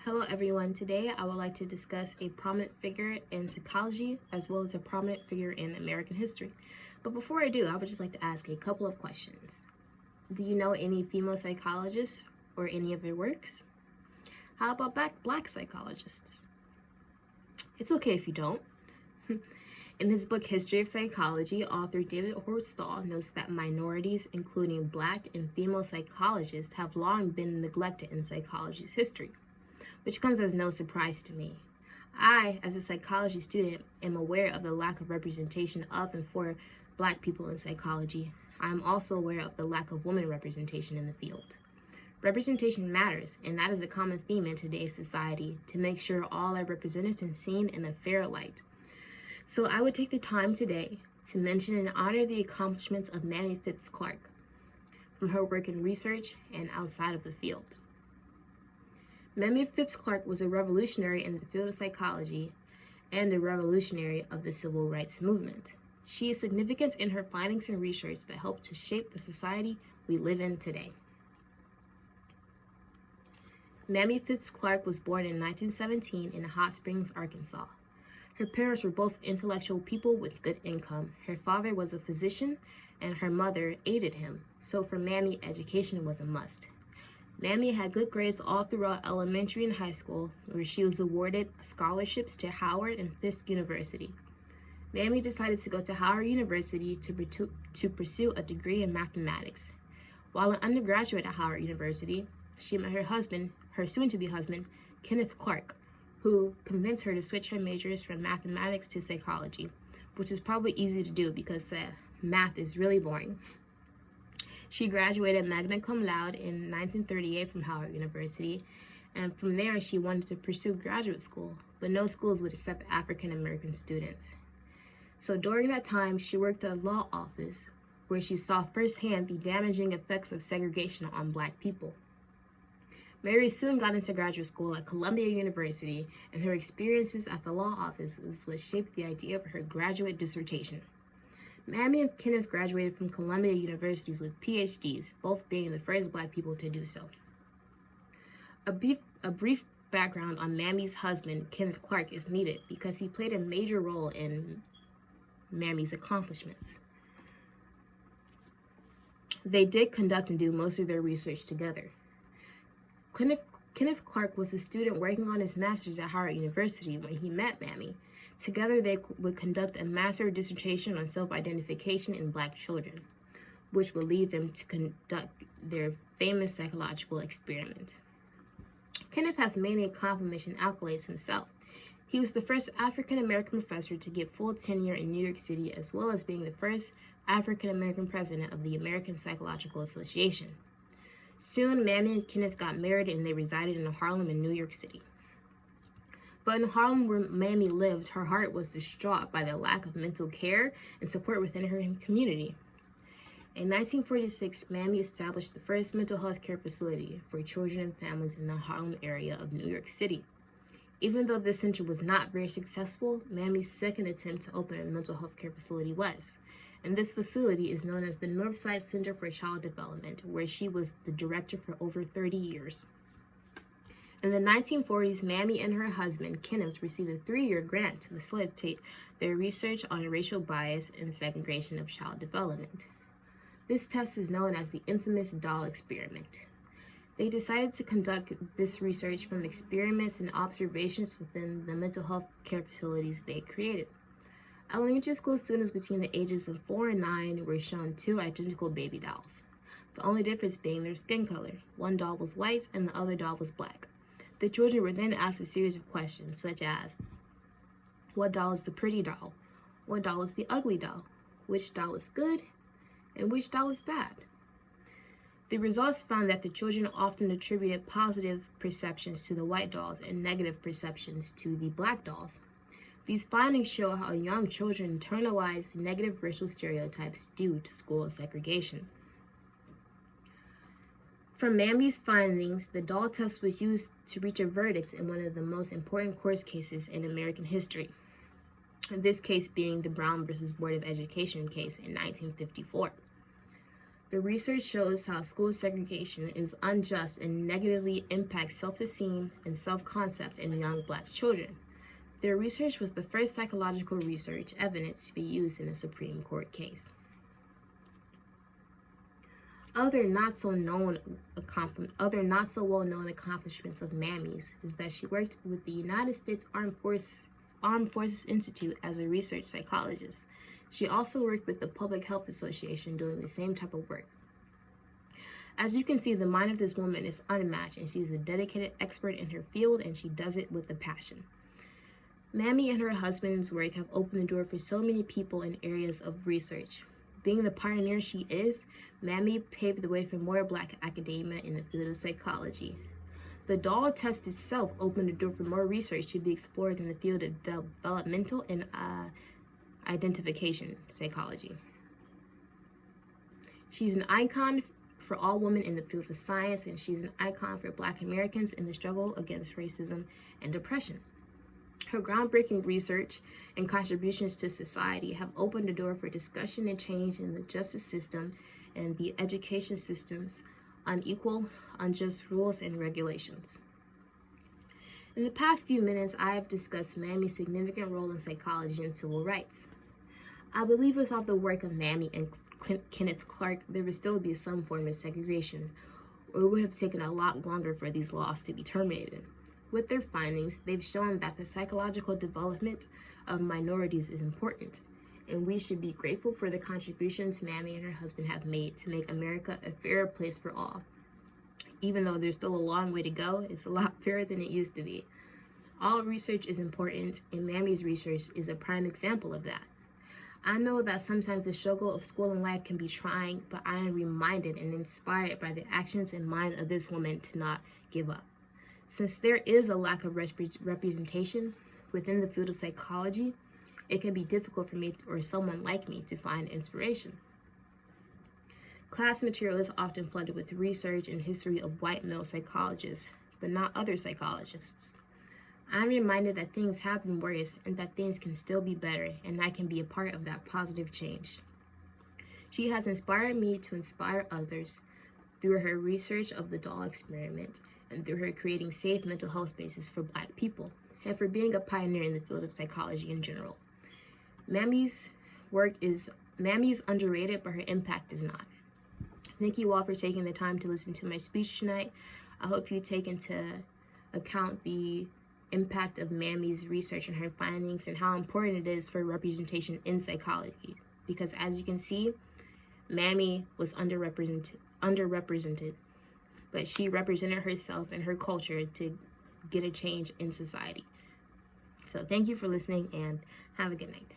Hello everyone, today I would like to discuss a prominent figure in psychology as well as a prominent figure in American history. But before I do, I would just like to ask a couple of questions. Do you know any female psychologists or any of their works? How about black psychologists? It's okay if you don't. In his book History of Psychology, author David Horstall notes that minorities, including black and female psychologists, have long been neglected in psychology's history, which comes as no surprise to me. I, as a psychology student, am aware of the lack of representation of and for black people in psychology. I am also aware of the lack of women representation in the field. Representation matters, and that is a common theme in today's society, to make sure all are represented and seen in a fair light. So I would take the time today to mention and honor the accomplishments of Mamie Phipps Clark, from her work in research and outside of the field. Mamie Phipps Clark was a revolutionary in the field of psychology and a revolutionary of the civil rights movement. She is significant in her findings and research that helped to shape the society we live in today. Mamie Phipps Clark was born in 1917 in Hot Springs, Arkansas. Her parents were both intellectual people with good income. Her father was a physician and her mother aided him, so for Mamie, education was a must. Mamie had good grades all throughout elementary and high school, where she was awarded scholarships to Howard and Fisk University. Mamie decided to go to Howard University to pursue a degree in mathematics. While an undergraduate at Howard University, she met her soon-to-be husband, Kenneth Clark, who convinced her to switch her majors from mathematics to psychology, which is probably easy to do because math is really boring. She graduated magna cum laude in 1938 from Howard University, and from there she wanted to pursue graduate school, but no schools would accept African American students. So during that time, she worked at a law office where she saw firsthand the damaging effects of segregation on black people. Mary soon got into graduate school at Columbia University, and her experiences at the law office is what shaped the idea of her graduate dissertation. Mamie and Kenneth graduated from Columbia Universities with PhDs, both being the first black people to do so. A brief background on Mamie's husband, Kenneth Clark, is needed because he played a major role in Mamie's accomplishments. They did conduct and do most of their research together. Kenneth Clark was a student working on his master's at Howard University when he met Mamie. Together, they would conduct a master's dissertation on self-identification in black children, which would lead them to conduct their famous psychological experiment. Kenneth has many accomplishments and accolades himself. He was the first African-American professor to get full tenure in New York City, as well as being the first African-American president of the American Psychological Association. Soon, Mamie and Kenneth got married and they resided in Harlem and New York City. But in Harlem, where Mamie lived, her heart was distraught by the lack of mental care and support within her community. In 1946, Mamie established the first mental health care facility for children and families in the Harlem area of New York City. Even though this center was not very successful, Mamie's second attempt to open a mental health care facility was. And this facility is known as the Northside Center for Child Development, where she was the director for over 30 years. In the 1940s, Mamie and her husband, Kenneth, received a 3-year grant to facilitate their research on racial bias and segregation of child development. This test is known as the infamous doll experiment. They decided to conduct this research from experiments and observations within the mental health care facilities they created. Elementary school students between the ages of 4 and 9 were shown 2 identical baby dolls, the only difference being their skin color. One doll was white and the other doll was black. The children were then asked a series of questions such as, what doll is the pretty doll? What doll is the ugly doll? Which doll is good? And which doll is bad? The results found that the children often attributed positive perceptions to the white dolls and negative perceptions to the black dolls. These findings show how young children internalize negative racial stereotypes due to school segregation. From Mamie's findings, the doll test was used to reach a verdict in one of the most important court cases in American history, this case being the Brown versus Board of Education case in 1954. The research shows how school segregation is unjust and negatively impacts self-esteem and self-concept in young Black children. Their research was the first psychological research evidence to be used in a Supreme Court case. Other not so well known accomplishments of Mamie's is that she worked with the United States Armed Forces Institute as a research psychologist. She also worked with the Public Health Association doing the same type of work. As you can see, the mind of this woman is unmatched, and she's a dedicated expert in her field, and she does it with a passion. Mamie and her husband's work have opened the door for so many people in areas of research. Being the pioneer she is, Mamie paved the way for more Black academia in the field of psychology. The doll test itself opened the door for more research to be explored in the field of developmental and identification psychology. She's an icon for all women in the field of science, and she's an icon for Black Americans in the struggle against racism and oppression. Her groundbreaking research and contributions to society have opened the door for discussion and change in the justice system and the education systems on equal, unjust rules and regulations. In the past few minutes, I have discussed Mamie's significant role in psychology and civil rights. I believe without the work of Mamie and Kenneth Clark, there would still be some form of segregation, or it would have taken a lot longer for these laws to be terminated. With their findings, they've shown that the psychological development of minorities is important, and we should be grateful for the contributions Mamie and her husband have made to make America a fairer place for all. Even though there's still a long way to go, it's a lot fairer than it used to be. All research is important, and Mamie's research is a prime example of that. I know that sometimes the struggle of school and life can be trying, but I am reminded and inspired by the actions and mind of this woman to not give up. Since there is a lack of representation within the field of psychology, it can be difficult for me or someone like me to find inspiration. Class material is often flooded with research and history of white male psychologists, but not other psychologists. I'm reminded that things have been worse and that things can still be better, and I can be a part of that positive change. She has inspired me to inspire others through her research of the doll experiment and through her creating safe mental health spaces for Black people, and for being a pioneer in the field of psychology in general. Mamie's underrated, but her impact is not. Thank you all for taking the time to listen to my speech tonight. I hope you take into account the impact of Mamie's research and her findings and how important it is for representation in psychology. Because as you can see, Mamie was underrepresented, but she represented herself and her culture to get a change in society. So thank you for listening, and have a good night.